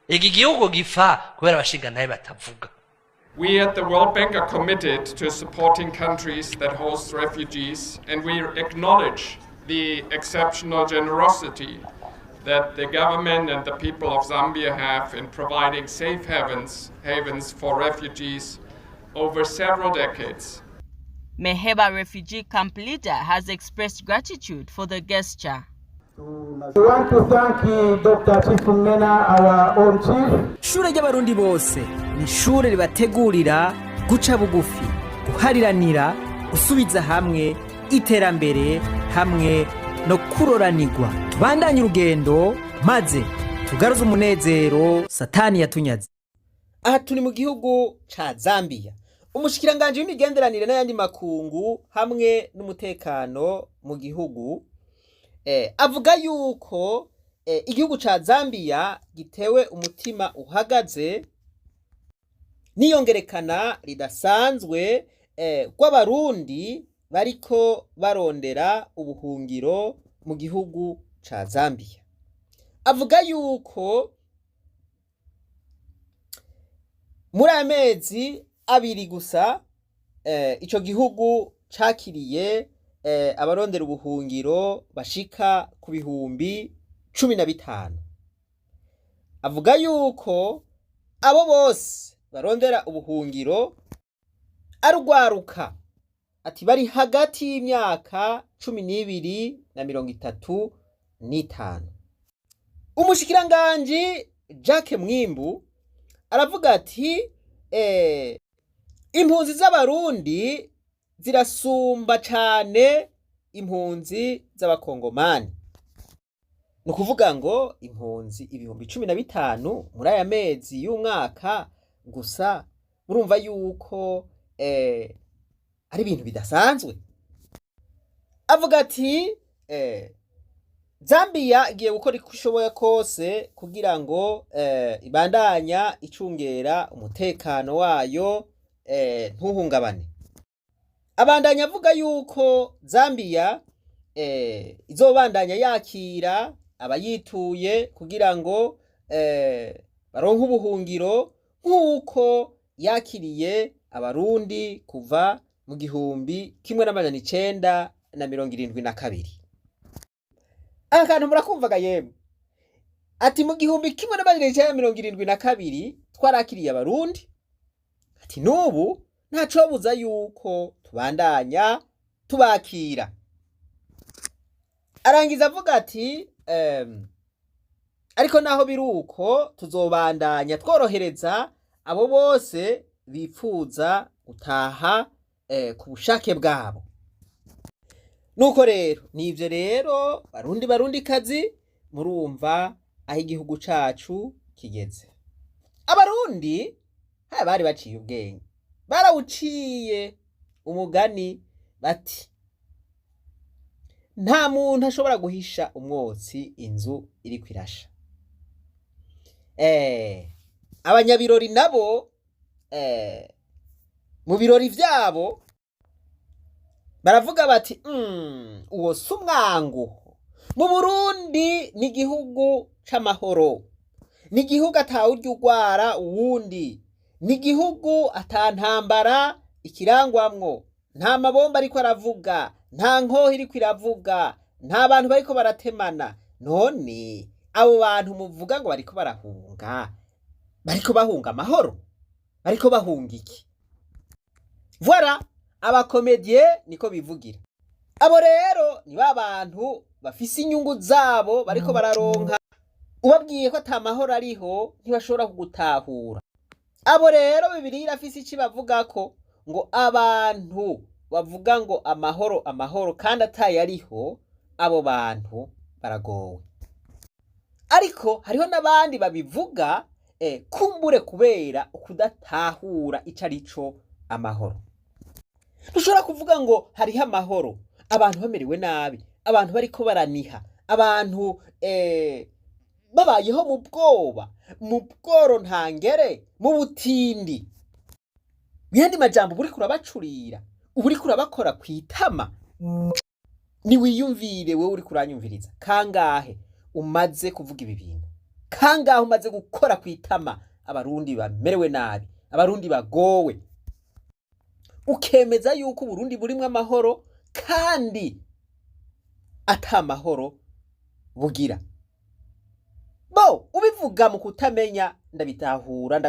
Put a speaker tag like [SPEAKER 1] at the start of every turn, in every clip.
[SPEAKER 1] iki gihugu gipfa kubera abashingantahe batavuga.
[SPEAKER 2] We at the World Bank are committed to supporting countries that host refugees, and we acknowledge the exceptional generosity that the government and the people of Zambia have in providing safe havens for refugees over several decades.
[SPEAKER 3] Meheba refugee camp leader has expressed gratitude for the gesture.
[SPEAKER 4] We want to thank Dr. Chief Mnena, our own chief.
[SPEAKER 5] Shure ry'abarundi bose ni shure ribategurira guca bugufi, guhariranira, gusubiza hamwe iterambere hamwe no kuroranirwa. Tubandanye urugendo maze tugaruze umunezero Satani yatunyaze. Aha turi mu gihugu ca Zambia. Umushikiranganje w'imigenderanire n'ayandi makungu hamwe n'umutekano mu gihugu avuga yuko igihugu ca Zambia gitewe umutima uhagaze niyongerekana ridasanzwe kw'abarundi bariko barondera ubuhungiro mu gihugu ca Zambia. Avuga yuko muri amezi abiri gusa ico gihugu cakiriye abarondera ubuhungiro bashika ku bihumbi 15. Avuga yuko abo bose barondera ubuhungiro arugwaruka, ati bari hagati y'imyaka 12 na 35. Umushikiranganje Jacques Mwimbu aravuga ati impunzi z'abarundi zirasumba cane impunzi z'abakongomani. Nukuvuga ngo impunzi ibihumbi 15 muri aya mezi y'umwaka gusa, murumva yuko ari ibintu bidasanzwe. Avuga ati Zambia igiye gukora ikushoboye kose kugira ngo ibandanya icungera umutekano wayo ntuhungabane. Abandanya avuga yuko Zambia izobandanya yakira abayituye kugira ngo baronke ubuhungiro nk'uko yakiriye abarundi kuva mu 1972. Akantu murakumvaga yemwe, ati mu 1972 twarakiriye abarundi, ati nubu ntaco buza yuko tubandanya tubakira. Arangiza avuga ati ariko naho biruko tuzobandanya tworohereza abo bose bipfuza gutaha ku bushake bwabo. Nuko rero nivyo rero barundi kazi, murumva aho igihugu cacu kigeze. Abarundi bari baciye ubwenge, barawuciye umugani bati nta muntu ashobora guhisha umwotsi inzu iri kwirasha. Abanyabirori nabo mu birori vyabo baravuga bati uwo si umwangu. Mu Burundi ni igihugu c'amahoro, ni igihugu atawurya urwara uwundi, ni igihugu atantambara ikirangwamwo, nta mabomba ariko aravuga, nta nkoho iriko iravuga, nta bantu bariko baratemana. None abo bantu muvuga ngo bariko barahunga, bariko bahunga amahoro, bariko bahunga iki? Voilà, abakomedie niko bivugira. Abo rero ni babantu bafise inyungu zabo bariko bararonka, ubabwiye ko ata mahoro ariho ntibashobora kugutahura. Abo rero Bibiliya irafise iki bavuga ko ngo abantu bavuga ngo amahoro kandi ataye ariho, abo bantu baragowe. Ariko hariho n'abandi babivuga kumbure kubera ukudatahura ico arico amahoro. Dushobora kuvuga ngo hariho amahoro, abantu bamerewe nabi, abantu bariko baraniha, abantu babayeho mu bwoba, mu bworo ntangere, mu butindi. Biyandi majambo buriko urabacurira, uburiko urabakora kwitama. Ni wiyumvire wewe uriko uranyumviriza kangahe umaze kuvuga ibi bintu. kangaho umaze gukora kwitama abarundi bamerewe nabi, abarundi bagowe, ukemeza yuko Burundi burimwe amahoro kandi ata mahoro bugira. Bo ubivuga mu kutamenya ndagutahura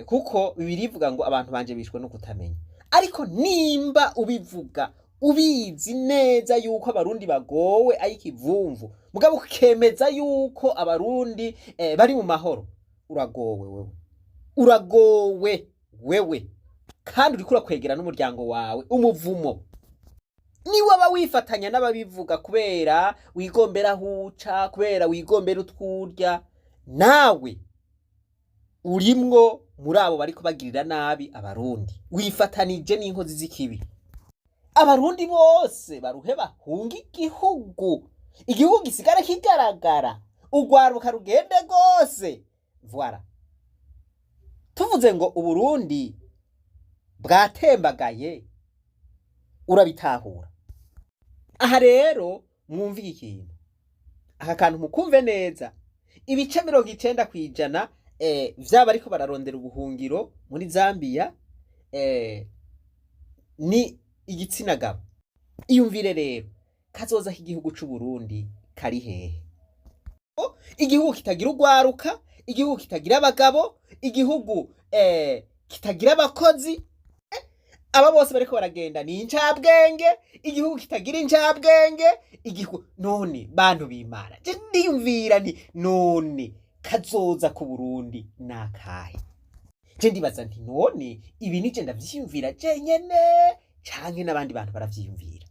[SPEAKER 5] kuko Bibiliya ivuga ngo abantu banje bishwe no kutamenya. Ariko nimba ubivuga ubizi neza yuko abarundi bagowe ayikivumvu, mugabo ukemeza yuko abarundi bari mu mahoro, uragowe wewe kandi uriko urakwegera n'umuryango wawe umuvumo. Ni waba wifatanya n'ababivuga kubera wigombera huca, kubera wigombera utwurya, nawe urimwo muri abo bariko bagirira nabi abarundi, wifatanije n'inkozi z'ikibi. Abarundi bose baruhe bahunga igihugu gisigara kigaragara, urwaruka rugende gose. Voilà, tuvuze ngo Uburundi bwatembagaye urabitahura. Aha rero mwumva ikintu, aka kantu mukumve neza, ibice 90% vyaba ariko bararondera ubuhungiro muri Zambia ni igitsina gabo. Iyumvire rero kazoza k'igihugu c'u Burundi kari hehe? Igihugu kitagira urwaruka, igihugu kitagira abagabo, igihugu kitagira abakozi, aba bose bariko baragenda ni incabwenge, igihugu kitagira incabwenge, igihugu none bantu bimara. Je ndiyumvira nti none kazoza ku Burundi nakahe? Je ndibaza nti none ibi nije ndavyiyumvira je nyene canke n'abandi bantu baravyiyumvira.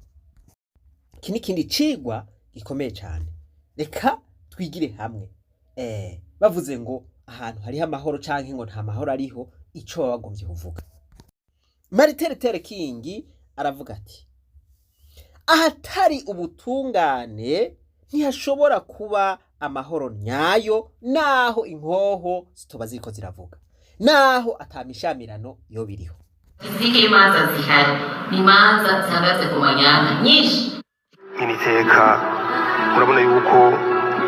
[SPEAKER 5] Iki ni kindi cigwa gikomeye cyane. Reka twigire hamwe. Bavuze ngo ahantu hariho amahoro canke ngo nta mahoro ariho, ico bagombye kuvuga. Martin Luther King aravuga ati, ahatari ubutungane ntihashobora kuba amahoro nyayo, naho inkoho zitoba ziriko ziravuga, naho atamishamirano yo biriho.
[SPEAKER 6] Ziki imanza zihari ni imanza zihagaze ku manyanga nyinshi.
[SPEAKER 7] Initeka murabona yuko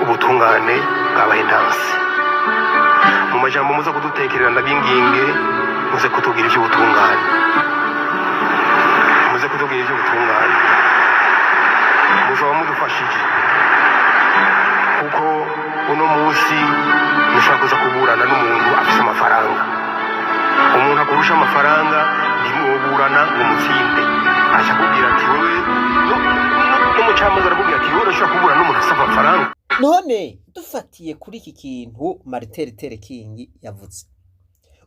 [SPEAKER 7] ubutungane bwabaye ndansi. Mu majambo muza kudutekerera ndabinginge, muze kutubwira iby'ubutungane, muze kutubwira iby'ubutungane, muzaba mudufashije kuko uno munsi mushaka kuza kuburana n'umuntu afite amafaranga. Umuntu akurusha amafaranga ndimuburana ngo mutsinde, acha kubwira ati wewe n'umucamanza arakubwira ati wewe ushaka kuburana n'umuntu afite amafaranga.
[SPEAKER 5] None dufatiye kuri iki kintu Martin Luther King yavuze,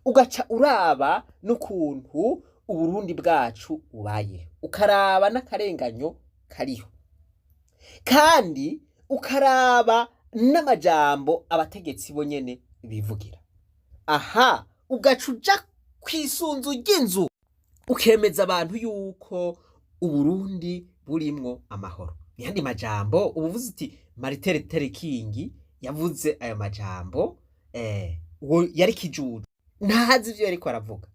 [SPEAKER 5] ugaca uraba n'ukuntu Uburundi bwacu ubaye, ukaraba n'akarenganyo kariho, kandi ukaraba n'amajambo abategetsi bonyene bivugira. Aha ugaca uja kwisunzu ry'inzu ukemeza abantu yuko Uburundi burimwo amahoro. Nihandi majambo ubuvuze uti Martin Luther King yavuze ayo majambo, uwo yari kijuju, ntazi ivyo yariko aravuga.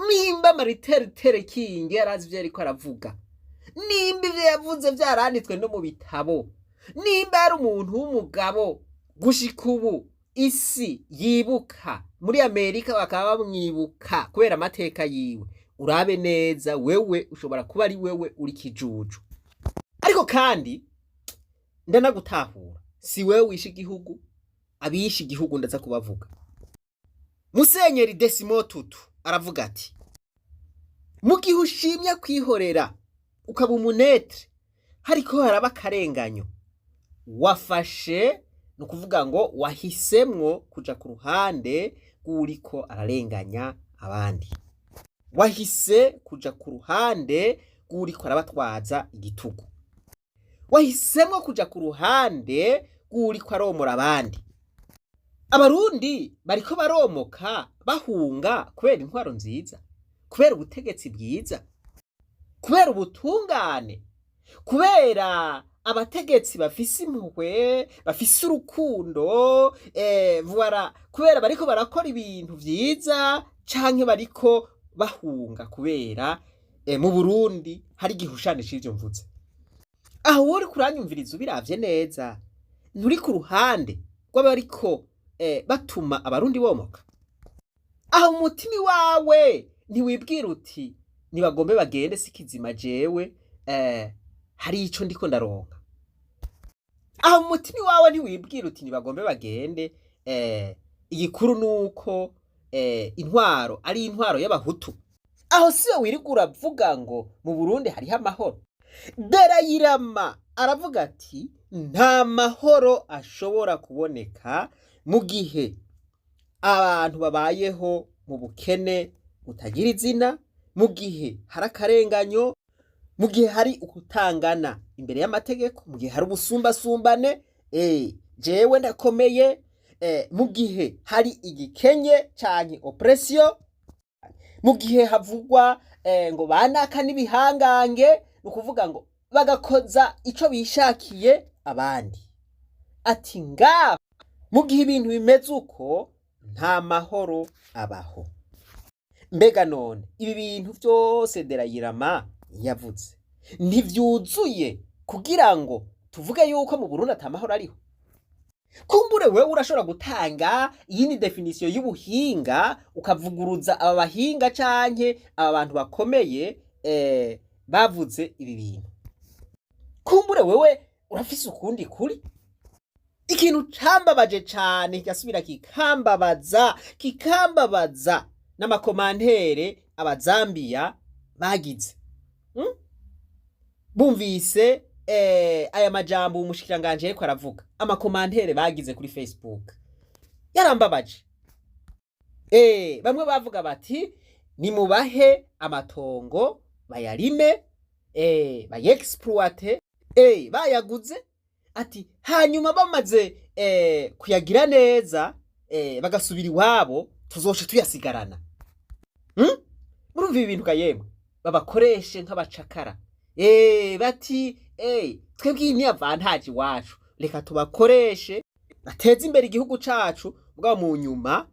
[SPEAKER 5] Nimba Martin Luther King yarazi ivyo yariko aravuga, nimba ivyo yavuze vyaranditswe no mu bitabo, nimba ari umuntu w'umugabo gushika ubu isi yibuka, muri Amerika bakaba bamwibuka kubera amateka yiwe, urabe neza wewe ushobora kuba ari wewe uri kijuju. Ariko kandi ndanagutahura, si wewe wishe igihugu, abishe igihugu ndaza kubavuga. Musenyeri Desmond Tutu aravuga ati, mu gihe ushimye kwihorera ukaba umunetre hariko haraba akarenganyo, wafashe no kuvuga ngo wahisemwo kuja ku ruhande uriko ararenganya abandi, wahise kuja ku ruhande uriko arabatwaza igitugu, wahisemwo kuja ku ruhande uriko aromora abandi. Abarundi bariko baromoka bahunga kubera intwaro nziza, kubera ubutegetsi bwiza, kubera ubutungane, kubera abategetsi bafise impuhwe, bafise urukundo, voilà, kubera bariko barakora ibintu vyiza, canke bariko bahunga kubera mu Burundi hari igihushane c'ivyo mvuze. Aho uri kuranyumviriza ubiravye neza, nturi ku ruhande rw'abariko batuma abarundi bomoka? Aho umutima wawe ntiwibwira uti nibagombe bagende sikizima jewe hari ico ndiko ndaronka? Aho umutima wawe ntiwibwira uti nibagombe bagende igikuru nuko intwaro ari intwaro y'abahutu? Aho siyo wirirwa uravuga ngo mu Burundi hariho amahoro? Derayirama aravuga ati nta mahoro ashobora kuboneka mu gihe abantu babayeho mu bukene butagira izina, mu gihe hari akarenganyo, mu gihe hari ukutangana imbere y'amategeko, mu gihe hari ubusumbasumbane, jewe ndakomeye, mu gihe hari igikenye canke oppression, mu gihe havugwa ngo banaka n'ibihangange, nukuvuga ngo bagakoza ico bishakiye abandi. Ati ngaho mu gihe ibintu bimeze uko nta mahoro abaho. Mbega none ibi bintu byose Derayirama yavuze ntivyuzuye kugira ngo tuvuge yuko mu Burundi atamahoro ariho? Kumbure wewe urashobora gutanga iyindi definition y'ubuhinga ukavuguruza aba bahinga canke aba bantu bakomeye bavuze ibi bintu. Kumbure wewe urafise ukundi kuri. Ikintu cambabaje cane kigasubira kikambabaza n'amakomantere abazambiya bagize bumvise aya majambo umushikiranganje ariko aravuga, amakomantere bagize kuri Facebook yarambabaje. Bamwe bavuga bati nimubahe amatongo bayarime, bayexploite, bayaguze, ati hanyuma bamaze kuyagira neza bagasubira iwabo tuzoce tuyasigarana. Murumva ibi bintu kayemwe babakoreshe nk'abacakara. Bati twebwe ni avantage wacu, reka tubakoreshe bateze imbere igihugu cacu, bwa mu nyuma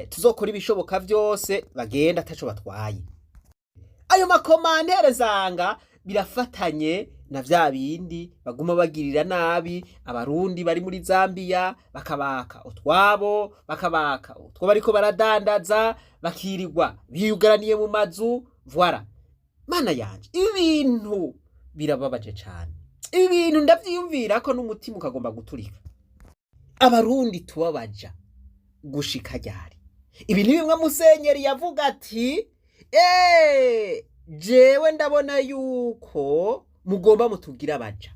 [SPEAKER 5] tuzokora ibishoboka byose bagenda ataco batwaye. Ayo makomantere zanga birafatanye na vya bindi baguma bagirira nabi abarundi bari muri Zambia, bakabaka utwabo, bakabaka utwo bariko baradandaza, bakirirwa biyugaraniye mu mazu. Voilà, mana yanje ibi bintu birababaje cane. Ibi bintu ndavyiyumvira ko n'umutima ukagomba guturika. Abarundi tubabaja gushika ryari? Ibi ni bimwe Musenyeri yavuga ati jewe ndabona yuko mugomba mutugira abaja,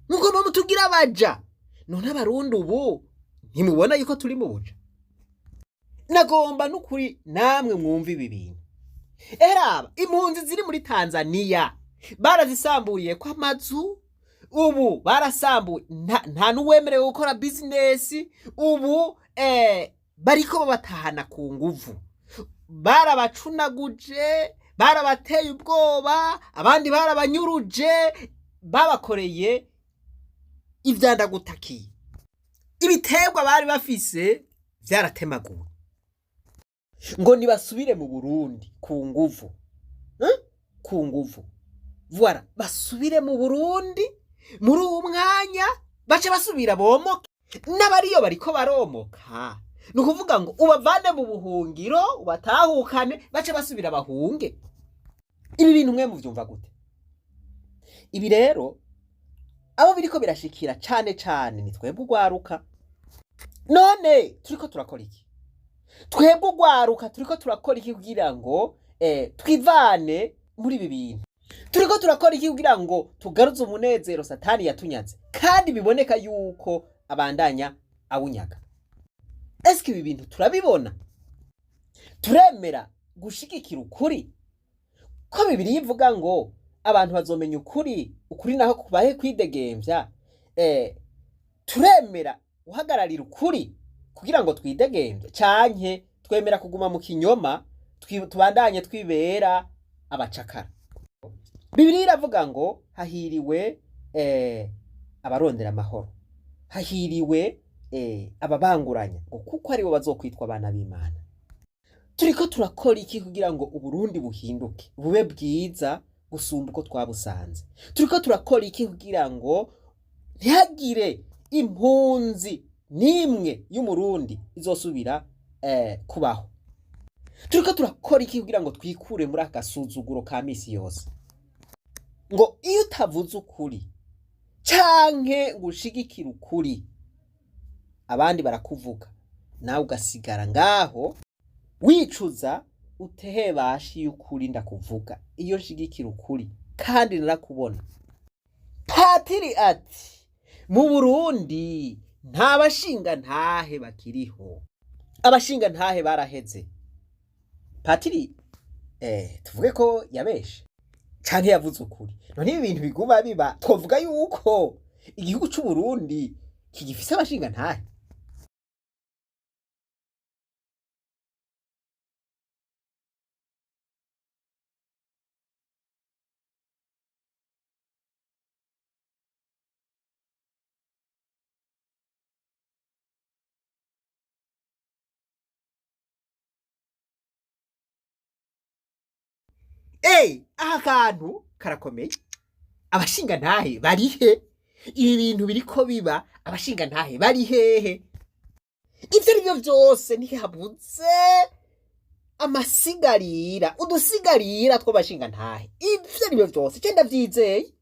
[SPEAKER 5] mugomba mutugira abaja. None abarundi ubu ntimubona yuko turi mu buja? Nagomba n'ukuri namwe mwumva ibi bintu. Eraba impunzi ziri muri Tanzania barazisamburiye kwa mazu, ubu barasambuye nta nuwemerewe gukora business, ubu bariko babatahana ku nguvu, barabacunaguje, barabateye ubwoba, abandi barabanyuruje, babakoreye ivyandagutakiye. Ibiterwa bari bafise vyaratemaguwe ngo nibasubire mu Burundi ku nguvu. Ku nguvu. Voilà, basubire mu Burundi muri uwo mwanya bace basubira bomoke. N'abariyo bariko baromoka, nukuvuga ngo ubavane mu buhungiro ubatahukane bace basubira bahunge. Ibi bintu mwe muvyumva gute? Ibi rero abo biriko birashikira cane ni twebwe ugwaruka. None turiko turakora iki? Twebwe ugwaruka turiko turakora iki kugira ngo twivane muri ibi bintu? Turiko turakora iki kugira ngo tugaruze umunezero Satani yatunyaze kandi biboneka yuko abandanya awunyaga? Eske ibi bintu turabibona? Turemera gushigikira ukuri? Ko Bibiliya ivuga ngo abantu bazomenya ukuri, ukuri naho kubahe kwidegemvya. Turemera uhagararira ukuri kugira ngo twidegemvye, canke twemera kuguma mu kinyoma tubandanye twibera abacakara? Bibiliya iravuga ngo hahiriwe abarondera amahoro, hahiriwe ababanguranya, ngo kuko aribo bazokwitwa abana b'Imana. Turiko turakora iki kugira ngo Uburundi buhinduke bube bwiza gusumba uko twabusanze? Turiko turakora iki kugira ngo ntihagire impunzi n'imwe y'umurundi izosubira kubaho. Turiko turakora iki kugira ngo twikure muri agasuzuguro ka misi yose? Ngo iyo utavuze ukuri canke ngo ushigikire ukuri, abandi barakuvuga nawe ugasigara ngaho wicuza utehebashi y'ukuri ndakuvuga iyo nshigikira ukuri kandi narakubona. Patiri ati mu Burundi nta bashinga ntahe bakiriho, abashinga ntahe baraheze. Patiri tuvuge ko yabeshe canke yavuze ukuri? None ibi bintu biguma biba twovuga yuko igihugu c'u Burundi kigifise abashinga ntahe? Aha kantu karakomeye. Abashinga ntahe barihe? Ibi bintu biriko biba abashinga ntahe bari hehe? Ivyo arivyo vyose ntihabuze amasigarira, udusigarira tw'abashinga ntahe. Ivyo arivyo vyose je ndavyizeye.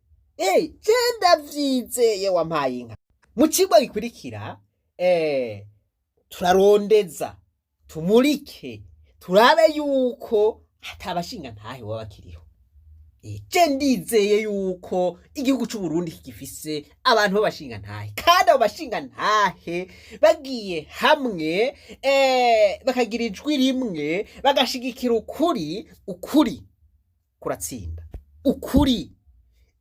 [SPEAKER 5] Je ndavyizeye wampaye inka. Mu cigwa gikurikira turarondeza, tumurike, turabe yuko atabashinga ntahe baba bakiriho. Je ndizeye yuko igihugu c'u Burundi kigifise abantu b'abashinga ntahe, kandi abo bashinga ntahe bagiye hamwe bakagira ijwi rimwe bagashigikira ukuri, ukuri kuratsinda. Ukuri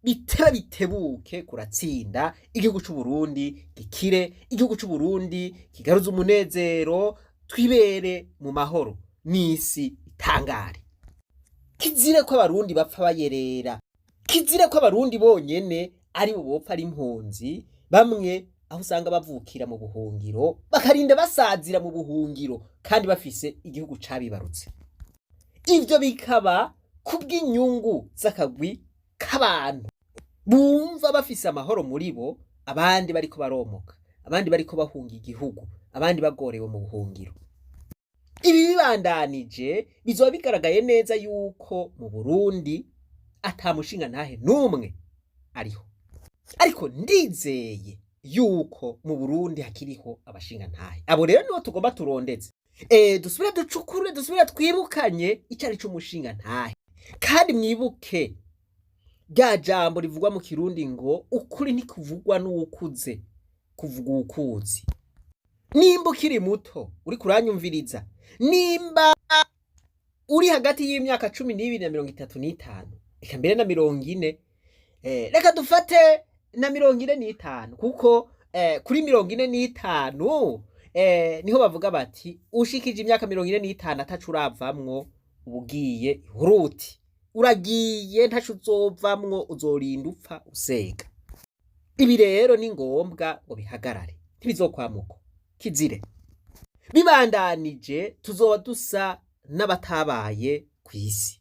[SPEAKER 5] bitera bitebuke kuratsinda, igihugu c'u Burundi gikire, igihugu c'u Burundi kigaruza umunezero, twibere mu mahoro n'isi itangare. Kizire ko abarundi bapfa bayerera, kizire ko abarundi bonyene ari bo bopfa ari impunzi, bamwe aho usanga bavukira mu buhungiro bakarinda basazira mu buhungiro kandi bafise igihugu cabibarutse. Ivyo bikaba kubw'inyungu z'akagwi k'abantu bumva bafise amahoro muri bo, abandi bariko baromoka, abandi bariko bahunga igihugu, abandi bagorewe mu buhungiro. Ibi bibandanije bizoba bigaragaye neza yuko mu Burundi atamushinga ntahe numwe ariho. Ariko ndizeye yuko mu Burundi hakiriho abashinga ntahe. Abo rero nibo tugomba turondeze. Dusubire ducukure, dusubire twibukanye icari c'umushinga ntahe. Kandi mwibuke rya jambo rivugwa mu Kirundi ngo ukuri ntikuvugwa n'uwukuze, kuvuga ukuzi. Nimba ukiri muto uri kuranyumviriza, nimba uri hagati y'imyaka 12 na 35, eka mbere na 40, reka dufate na 45 kuko kuri 45 niho bavuga bati ushikije imyaka 45 atacu uravamwo ubugiye huruti, uragiye ntacu uzovamwo, uzorinda upfa usega. Ibi rero ni ngombwa ngo bihagarare, ntibizokwamuko kizire. Bibandanije tuzoba dusa n'abatabaye kw'isi,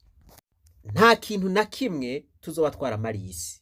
[SPEAKER 5] nta kintu na kimwe tuzoba twaramariye isi.